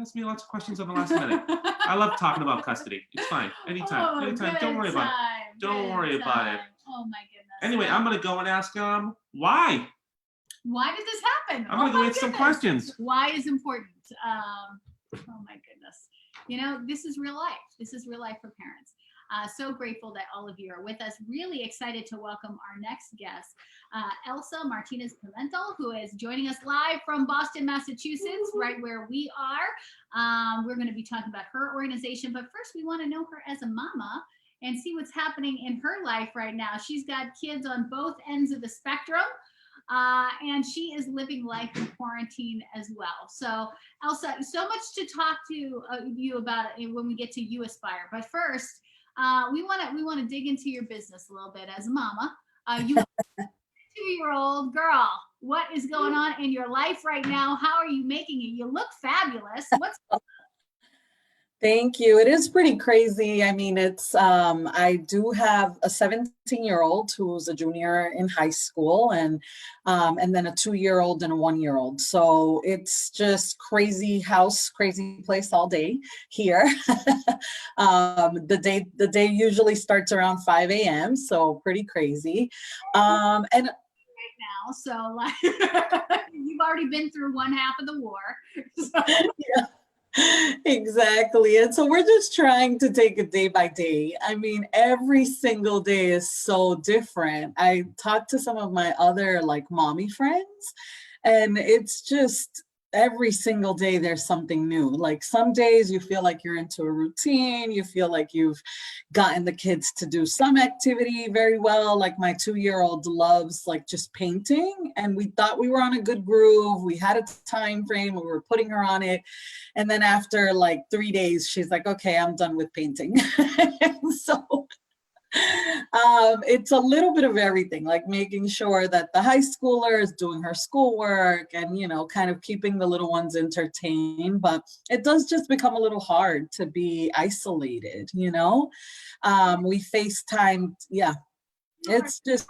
ask me lots of questions on the last minute. I love talking about custody. It's fine. Anytime. Anytime. Don't worry about it. Don't worry about it. Oh my goodness. Anyway, I'm gonna go and ask why. Why did this happen? I'm gonna go answer some questions. Why is important? Oh my goodness. This is real life. This is real life for parents. So grateful that all of you are with us. Really excited to welcome our next guest, Elsa Martinez-Pimental, who is joining us live from Boston, Massachusetts, right where we are. We're going to be talking about her organization, but first we want to know her as a mama and see what's happening in her life right now. She's got kids on both ends of the spectrum. And she is living life in quarantine as well. So Elsa, so much to talk to you about when we get to UAspire. But first, we want to dig into your business a little bit as a mama. You have a 2-year-old girl. What is going on in your life right now? How are you making it? You look fabulous. What's going on? Thank you. It is pretty crazy. I mean, I do have a 17-year-old who's a junior in high school, and then a 2-year-old and a 1-year-old. So it's just crazy house, crazy place all day here. The day usually starts around 5 a.m. So pretty crazy. And right now, so like you've already been through one half of the war. So. Yeah. Exactly. And so we're just trying to take it day by day. I mean, every single day is so different. I talked to some of my other mommy friends, and it's just every single day there's something new. Like some days you feel like you're into a routine, you feel like you've gotten the kids to do some activity very well. Like my 2-year-old loves just painting, and we thought we were on a good groove. We had a time frame, we were putting her on it. And then after 3 days, she's like, okay, I'm done with painting. So it's a little bit of everything, like making sure that the high schooler is doing her schoolwork and, kind of keeping the little ones entertained. But it does just become a little hard to be isolated, We FaceTime. Yeah, it's just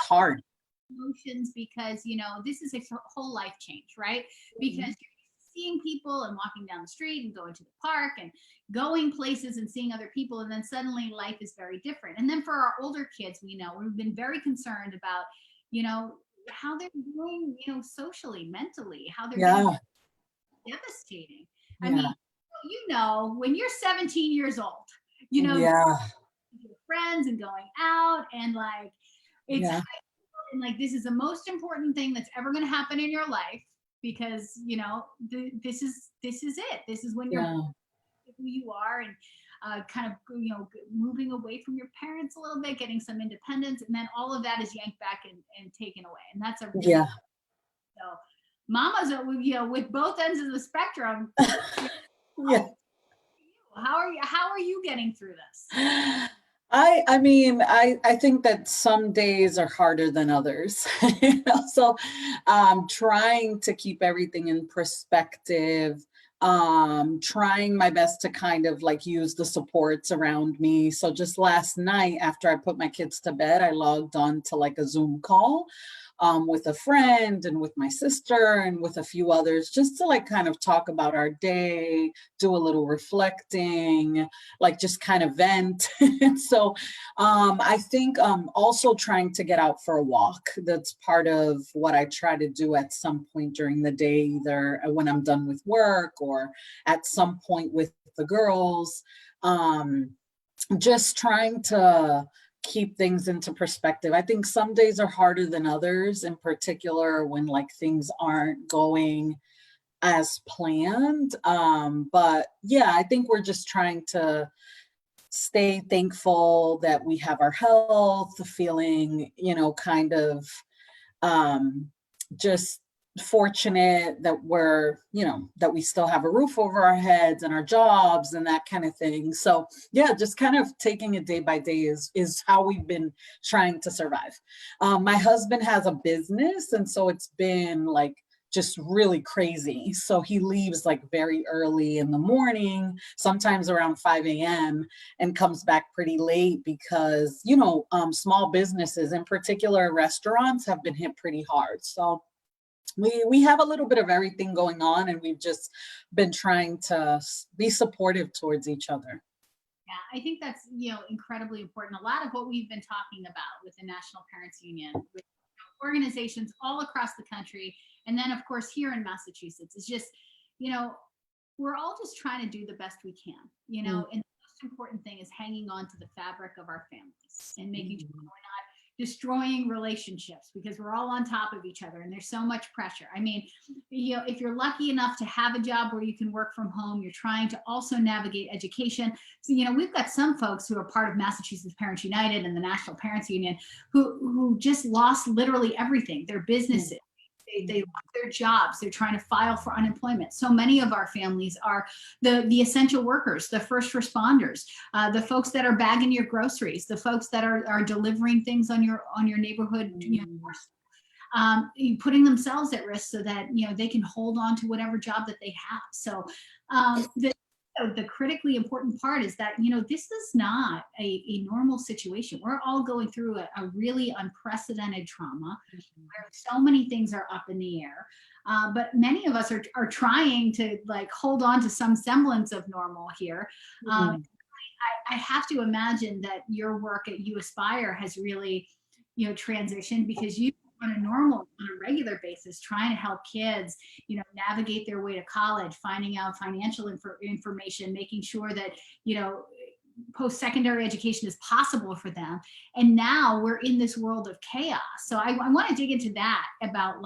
hard. Emotions because, this is a whole life change, right? Because you're seeing people and walking down the street and going to the park and going places and seeing other people, and then suddenly life is very different. And then for our older kids, we've been very concerned about how they're doing socially, mentally, how they're doing. Devastating. I mean, when you're 17 years old, your friends and going out and it's and this is the most important thing that's ever going to happen in your life. Because this is it. This is when you're who you are, and kind of moving away from your parents a little bit, getting some independence, and then all of that is yanked back and taken away. And that's a really so mamas are with both ends of the spectrum. How are you getting through this? I mean, I think that some days are harder than others, so trying to keep everything in perspective, trying my best to kind of like use the supports around me. So just last night after I put my kids to bed, I logged on to like a Zoom call with a friend and with my sister and with a few others, just to like kind of talk about our day, do a little reflecting, like just kind of vent. And so I think also trying to get out for a walk. That's part of what I try to do at some point during the day, either when I'm done with work or at some point with the girls. Just trying to keep things into perspective. I think some days are harder than others, in particular when like things aren't going as planned. But yeah, I think we're just trying to stay thankful that we have our health, feeling, kind of just fortunate that we're, that we still have a roof over our heads and our jobs and that kind of thing. So yeah, just kind of taking it day by day is how we've been trying to survive. My husband has a business, and so it's been like just really crazy. So he leaves like very early in the morning, sometimes around 5 a.m. and comes back pretty late because, small businesses, in particular restaurants, have been hit pretty hard. So we have a little bit of everything going on, and we've just been trying to be supportive towards each other. Yeah, I think that's, incredibly important. A lot of what we've been talking about with the National Parents Union, with organizations all across the country, and then of course here in Massachusetts, is just, we're all just trying to do the best we can, and the most important thing is hanging on to the fabric of our families and making sure we're not destroying relationships, because we're all on top of each other and there's so much pressure. I mean, if you're lucky enough to have a job where you can work from home, you're trying to also navigate education. So, we've got some folks who are part of Massachusetts Parents United and the National Parents Union who just lost literally everything, their businesses. They lost their jobs. They're trying to file for unemployment. So many of our families are the essential workers, the first responders, the folks that are bagging your groceries, the folks that are delivering things on your neighborhood, putting themselves at risk so that they can hold on to whatever job that they have. So the critically important part is that this is not a normal situation. We're all going through a really unprecedented trauma where so many things are up in the air, but many of us are trying to like hold on to some semblance of normal here. I have to imagine that your work at UAspire has really transitioned, because you on a regular basis trying to help kids navigate their way to college, finding out financial information, making sure that post-secondary education is possible for them. And now we're in this world of chaos. So I want to dig into that about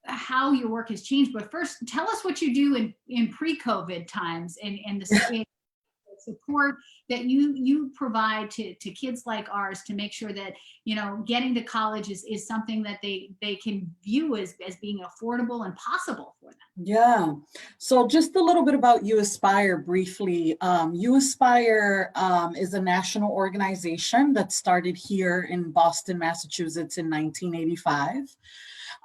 how your work has changed. But first, tell us what you do in pre-COVID times and the support that you provide to kids like ours to make sure that getting to college is something that they can view as being affordable and possible for them. Yeah. So just a little bit about UAspire briefly. UAspire is a national organization that started here in Boston, Massachusetts in 1985.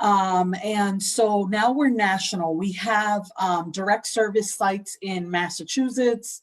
And so now we're national. We have direct service sites in Massachusetts,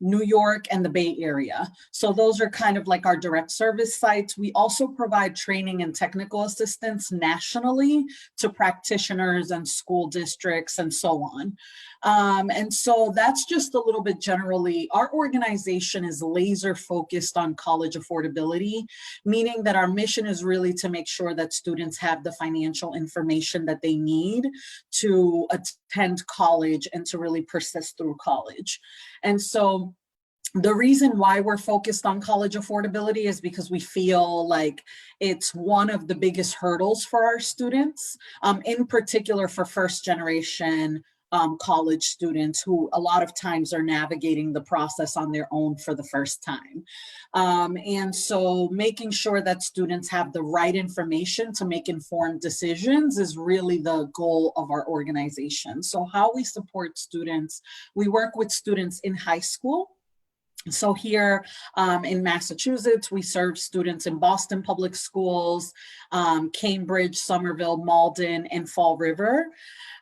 New York, and the Bay Area. So those are kind of like our direct service sites. We also provide training and technical assistance nationally to practitioners and school districts and so on. And so that's just a little bit generally. Our organization is laser focused on college affordability, meaning that our mission is really to make sure that students have the financial information that they need to attend college and to really persist through college. And so the reason why we're focused on college affordability is because we feel like it's one of the biggest hurdles for our students, in particular for first generation college students who a lot of times are navigating the process on their own for the first time. And so making sure that students have the right information to make informed decisions is really the goal of our organization. So how we support students, we work with students in high school. So here in Massachusetts, we serve students in Boston Public Schools, Cambridge, Somerville, Malden, and Fall River.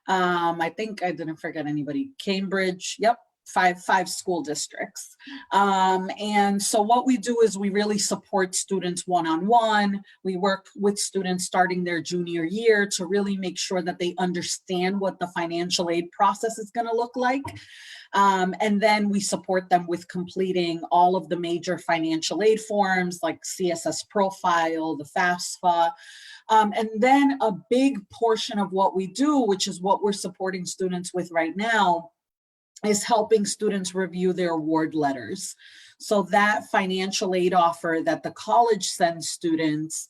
I think I didn't forget anybody. Cambridge, yep, five school districts. And so what we do is we really support students one-on-one. We work with students starting their junior year to really make sure that they understand what the financial aid process is going to look like. And then we support them with completing all of the major financial aid forms like CSS profile, the FAFSA. And then a big portion of what we do, which is what we're supporting students with right now, is helping students review their award letters. So that financial aid offer that the college sends students,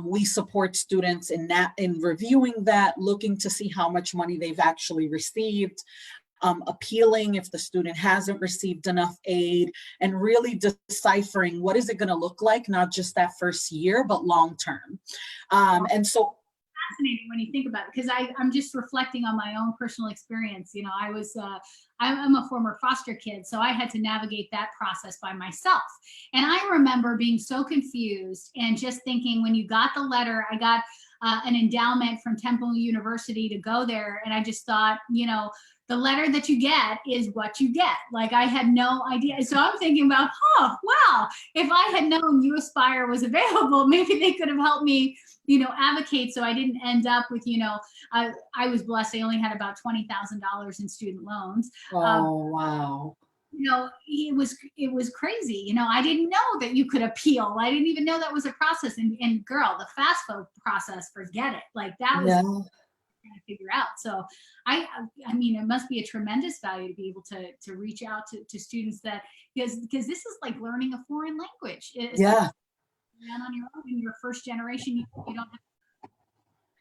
we support students in that, in reviewing that, looking to see how much money they've actually received, appealing if the student hasn't received enough aid, and really deciphering what is it going to look like, not just that first year, but long term. And so fascinating when you think about it, because I'm just reflecting on my own personal experience. You know, I'm a former foster kid, so I had to navigate that process by myself. And I remember being so confused and just thinking, when you got the letter, I got an endowment from Temple University to go there, and I just thought, you know, the letter that you get is what you get. Like, I had no idea. So I'm thinking about, oh, wow, if I had known UAspire was available, maybe they could have helped me, you know, advocate so I didn't end up with, you know, I was blessed. I only had about $20,000 in student loans. oh, wow. You know, it was crazy. You know, I didn't know that you could appeal. I didn't even know that was a process. And girl, the FAFSA process, forget it. Like, that was trying to figure out. So I mean, it must be a tremendous value to be able to reach out to students, that because this is like learning a foreign language. It's Yeah. Like, on your own, in your first generation, you don't have.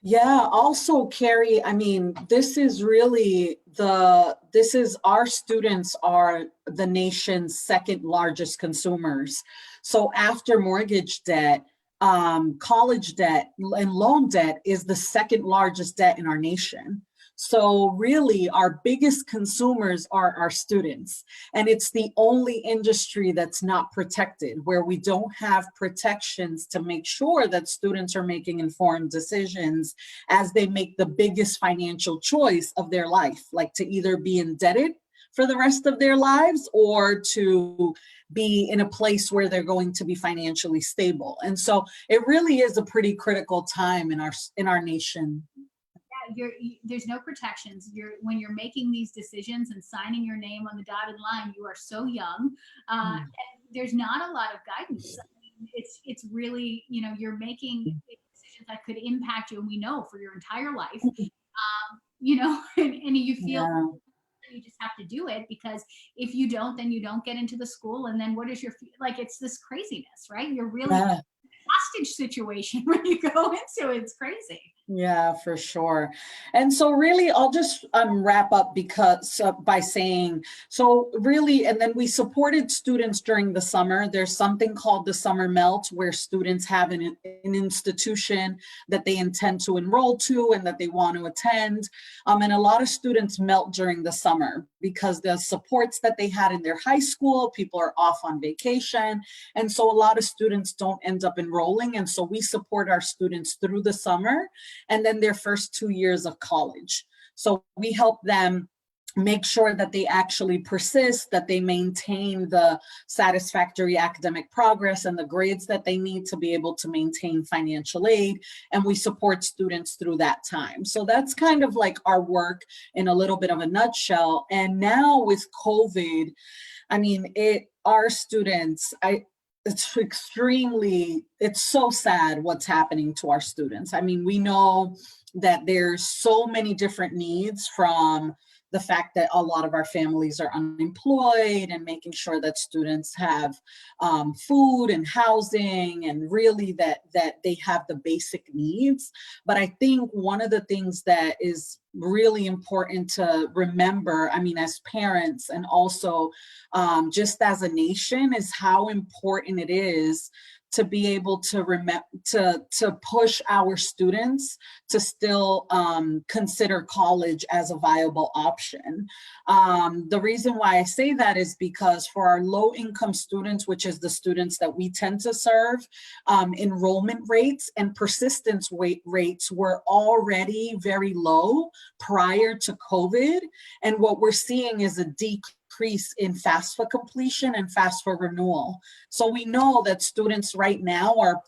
Yeah, also, Keri, I mean, this is really our students are the nation's second largest consumers. So after mortgage debt, college debt and loan debt is the second largest debt in our nation. So really, our biggest consumers are our students. And it's the only industry that's not protected, where we don't have protections to make sure that students are making informed decisions as they make the biggest financial choice of their life, like to either be indebted for the rest of their lives or to be in a place where they're going to be financially stable. And so it really is a pretty critical time in our nation. There's no protections. When you're making these decisions and signing your name on the dotted line, you are so young. And there's not a lot of guidance. I mean, it's really, you know, you're making decisions that could impact you, and we know, for your entire life. You know, and you feel you just have to do it, because if you don't, then you don't get into the school, and then what is your, like, it's this craziness, right? You're really in a hostage situation when you go into it. It's crazy. Yeah, for sure. And so really, I'll just wrap up by saying, so really, and then we supported students during the summer. There's something called the Summer Melt, where students have an institution that they intend to enroll to and that they want to attend. And a lot of students melt during the summer because the supports that they had in their high school, people are off on vacation. And so a lot of students don't end up enrolling. And so we support our students through the summer and then their first 2 years of college. So we help them make sure that they actually persist, that they maintain the satisfactory academic progress and the grades that they need to be able to maintain financial aid. And we support students through that time. So that's kind of like our work in a little bit of a nutshell. And now with COVID, I mean, our students, it's so sad what's happening to our students. I mean, we know that there's so many different needs, from the fact that a lot of our families are unemployed and making sure that students have food and housing, and really that they have the basic needs. But I think one of the things that is really important to remember, I mean, as parents and also just as a nation, is how important it is to be able to push our students to still consider college as a viable option. The reason why I say that is because for our low income students, which is the students that we tend to serve, enrollment rates and persistence rates were already very low prior to COVID. And what we're seeing is a decrease in FAFSA completion and FAFSA renewal. So we know that students right now are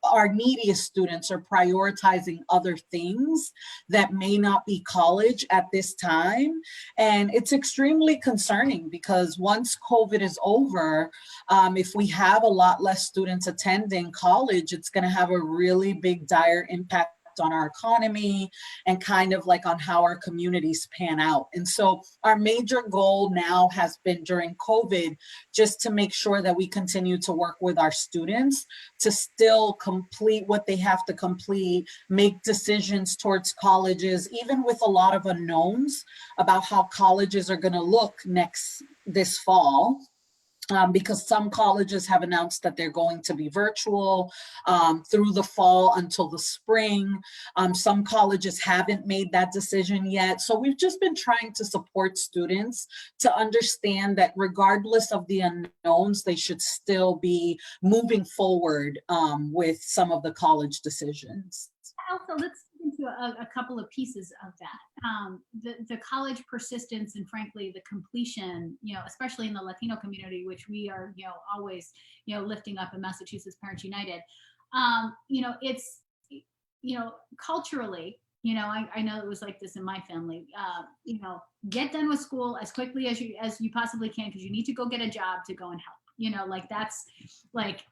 our neediest students are prioritizing other things that may not be college at this time. And it's extremely concerning because once COVID is over, if we have a lot less students attending college, it's going to have a really big dire impact on our economy and kind of like on how our communities pan out. And so our major goal now has been during COVID just to make sure that we continue to work with our students to still complete what they have to complete, make decisions towards colleges, even with a lot of unknowns about how colleges are going to look this fall. Because some colleges have announced that they're going to be virtual through the fall until the spring. Some colleges haven't made that decision yet. So we've just been trying to support students to understand that regardless of the unknowns, they should still be moving forward with some of the college decisions. Also, let's get into a couple of pieces of that. The college persistence and frankly, the completion, especially in the Latino community, which we are, always, lifting up in Massachusetts Parents United. It's, culturally, I know it was like this in my family, get done with school as quickly as you possibly can, because you need to go get a job to go and help. That's like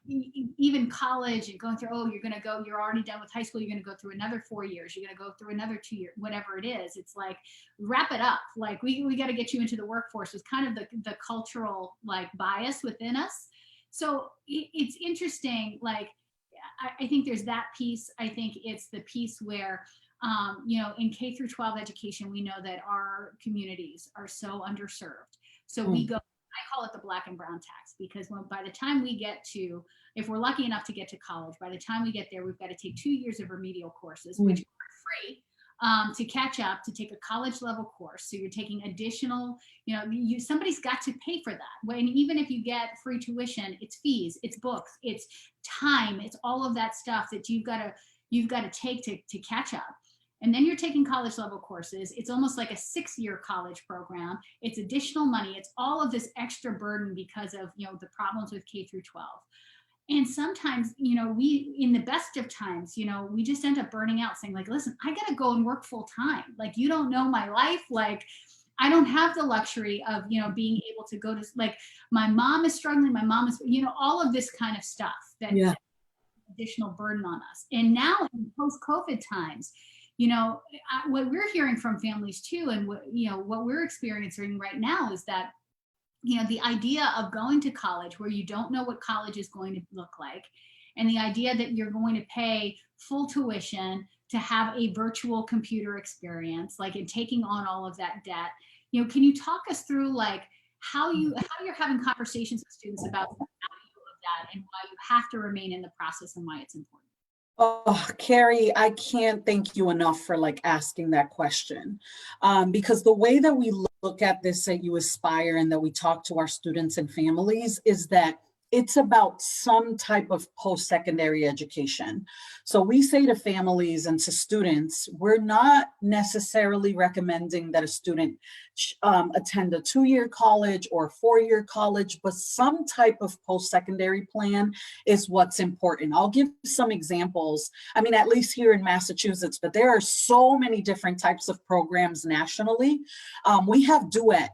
even college and going through, you're already done with high school. You're going to go through another 4 years. You're going to go through another 2 years, whatever it is. It's like, wrap it up. Like we got to get you into the workforce is kind of the cultural like bias within us. So it's interesting. Like, I think there's that piece. I think it's the piece where, in K through 12 education, we know that our communities are so underserved. So we go, I call it the black and brown tax, because by the time we get to, if we're lucky enough to get to college, by the time we get there, we've got to take 2 years of remedial courses, which are free to catch up, to take a college level course. So you're taking additional, somebody's got to pay for that. When even if you get free tuition, it's fees, it's books, it's time, it's all of that stuff that you've got to take to catch up. And then you're taking college level courses. It's almost like a 6-year college program. It's additional money. It's all of this extra burden because of, the problems with K through 12. And sometimes, we, in the best of times, we just end up burning out saying like, listen, I got to go and work full time. Like, you don't know my life. Like, I don't have the luxury of, being able to go to, like, my mom is struggling. My mom is, all of this kind of stuff that additional burden on us. And now in post-COVID times, what we're hearing from families too, and what we're experiencing right now is that, the idea of going to college where you don't know what college is going to look like, and the idea that you're going to pay full tuition to have a virtual computer experience, like, and taking on all of that debt, can you talk us through like how you're having conversations with students about the value of that and why you have to remain in the process and why it's important? Oh, Keri, I can't thank you enough for like asking that question, because the way that we look at this at UAspire and that we talk to our students and families is that it's about some type of post-secondary education. So we say to families and to students, we're not necessarily recommending that a student attend a 2-year college or a 4-year college, but some type of post-secondary plan is what's important. I'll give some examples. I mean, at least here in Massachusetts, but there are so many different types of programs nationally. We have Duet.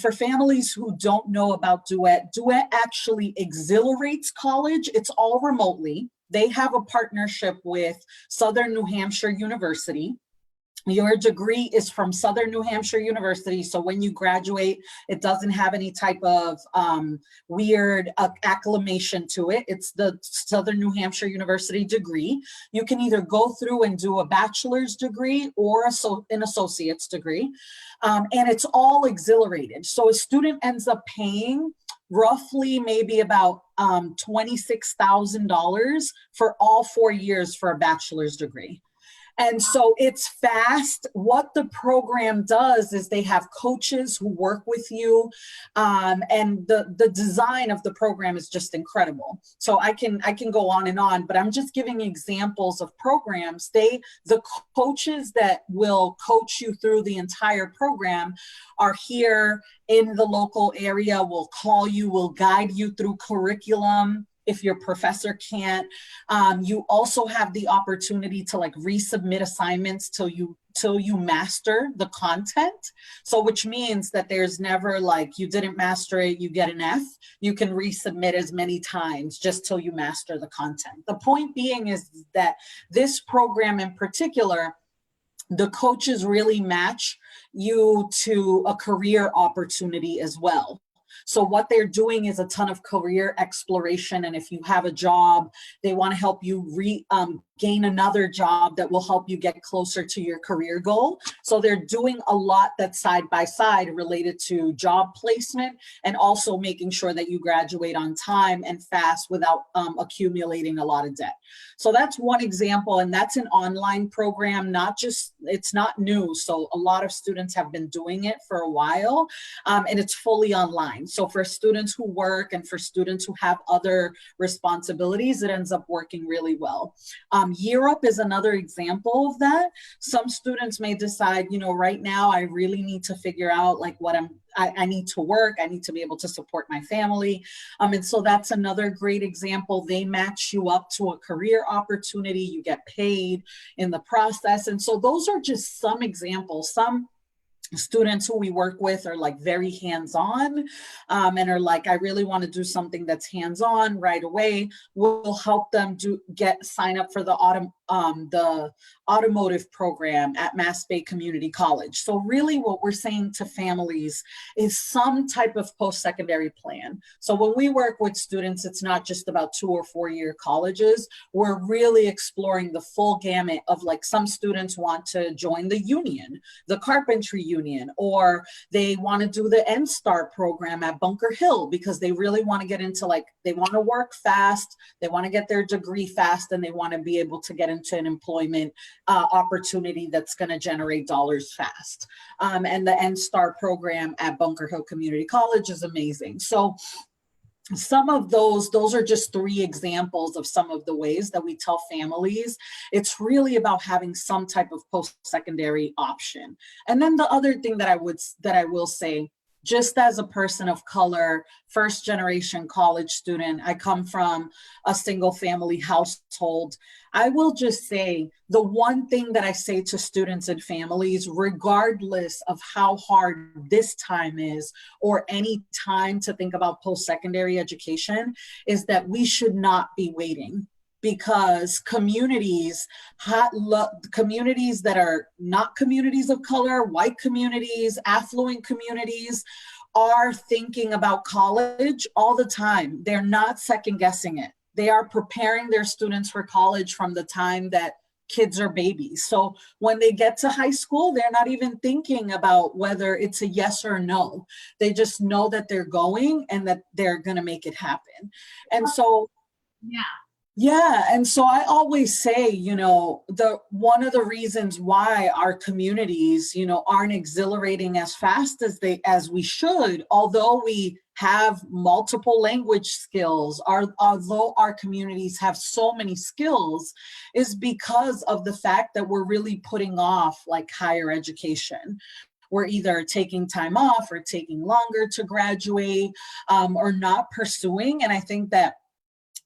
For families who don't know about Duet, Duet actually exhilarates college. It's all remotely. They have a partnership with Southern New Hampshire University. Your degree is from Southern New Hampshire University. So when you graduate, it doesn't have any type of weird acclamation to it. It's the Southern New Hampshire University degree. You can either go through and do a bachelor's degree or an associate's degree. And it's all exhilarated. So a student ends up paying roughly maybe about $26,000 for all 4 years for a bachelor's degree. And so it's fast. What the program does is they have coaches who work with you, and the design of the program is just incredible. So I can go on, but I'm just giving examples of programs. The coaches that will coach you through the entire program are here in the local area, will call you, will guide you through curriculum. If your professor can't, you also have the opportunity to like resubmit assignments till you master the content. So which means that there's never like, you didn't master it, you get an F. You can resubmit as many times just till you master the content. The point being is that this program in particular, the coaches really match you to a career opportunity as well. So what they're doing is a ton of career exploration. And if you have a job, they want to help you gain another job that will help you get closer to your career goal. So they're doing a lot that's side by side related to job placement and also making sure that you graduate on time and fast without accumulating a lot of debt. So that's one example, and that's an online program, it's not new. So a lot of students have been doing it for a while, and it's fully online. So for students who work and for students who have other responsibilities, it ends up working really well. Europe is another example of that. Some students may decide, right now I really need to figure out like what I need to work. I need to be able to support my family. And so that's another great example. They match you up to a career opportunity. You get paid in the process. And so those are just some examples. Some students who we work with are like very hands-on, and are like, I really want to do something that's hands-on right away. We'll help them sign up for the automotive program at Mass Bay Community College. So really what we're saying to families is some type of post-secondary plan. So when we work with students, it's not just about 2 or 4 year colleges. We're really exploring the full gamut of like, some students want to join the union, the carpentry union, or they want to do the NSTAR program at Bunker Hill because they really want to get into they want to work fast, they want to get their degree fast, and they want to be able to get into an employment opportunity that's going to generate dollars fast. And the NSTAR program at Bunker Hill Community College is amazing. So some of those are just 3 examples of some of the ways that we tell families it's really about having some type of post-secondary option. And then the other thing that I will say, just as a person of color, first generation college student, I come from a single family household. I will just say the one thing that I say to students and families, regardless of how hard this time is or any time to think about post-secondary education, is that we should not be waiting. Because communities that are not communities of color, white communities, affluent communities, are thinking about college all the time. They're not second guessing it. They are preparing their students for college from the time that kids are babies. So when they get to high school, they're not even thinking about whether it's a yes or no. They just know that they're going and that they're going to make it happen. And so, yeah. And so I always say, one of the reasons why our communities, aren't exhilarating as fast as we should, although we have multiple language skills, although our communities have so many skills, is because of the fact that we're really putting off like higher education. We're either taking time off or taking longer to graduate, or not pursuing. And I think that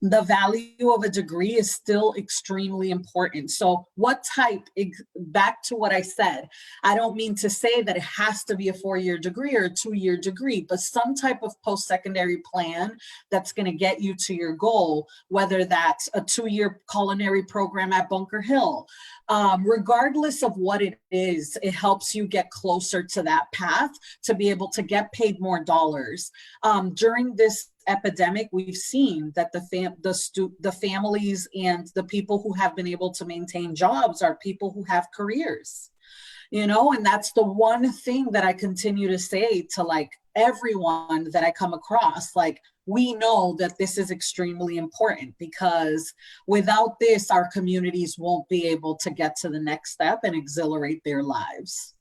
the value of a degree is still extremely important. So back to what I said, I don't mean to say that it has to be a 4-year degree or a 2-year degree, but some type of post-secondary plan that's going to get you to your goal, whether that's a 2-year culinary program at Bunker Hill. Regardless of what it is, it helps you get closer to that path to be able to get paid more dollars. During this epidemic, we've seen that the families and the people who have been able to maintain jobs are people who have careers, and that's the one thing that I continue to say to like everyone that I come across, like, we know that this is extremely important, because without this, our communities won't be able to get to the next step and exhilarate their lives.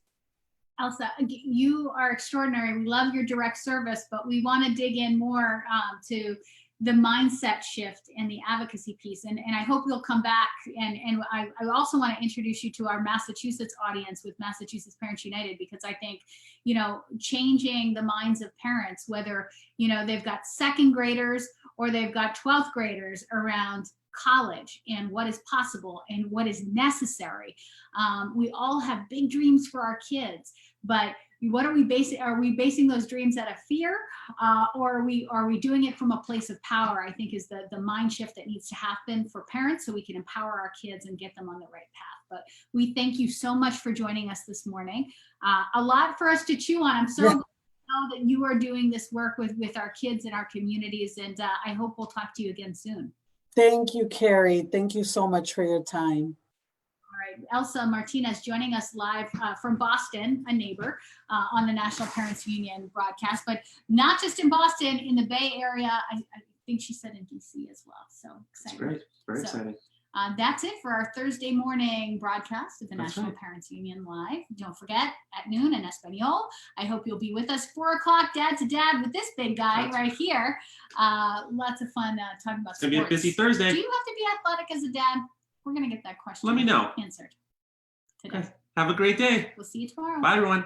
Elsa, you are extraordinary. We love your direct service, but we want to dig in more to the mindset shift and the advocacy piece. And I hope you'll come back. And I also want to introduce you to our Massachusetts audience with Massachusetts Parents United, because I think, you know, changing the minds of parents, whether, you know, they've got second graders or they've got 12th graders around college and what is possible and what is necessary. We all have big dreams for our kids, but what are we basing? Are we basing those dreams out of fear, or are we doing it from a place of power? I think is the mind shift that needs to happen for parents, so we can empower our kids and get them on the right path. But we thank you so much for joining us this morning. A lot for us to chew on. I'm so glad to know that you are doing this work with our kids and our communities, and I hope we'll talk to you again soon. Thank you, Keri. Thank you so much for your time. All right, Elsa Martinez joining us live from Boston, a neighbor, on the National Parents Union broadcast, but not just in Boston, in the Bay Area. I think she said in DC as well. So exciting. That's great. Very exciting. That's it for our Thursday morning broadcast of the National Parents Union Live. Don't forget, at noon in Espanol. I hope you'll be with us 4 o'clock, Dad to Dad, with this big guy right here. Lots of fun talking about sports. It's going to be a busy Thursday. Do you have to be athletic as a dad? We're going to get that question Let me know. answered today. Okay. Have a great day. We'll see you tomorrow. Bye, everyone.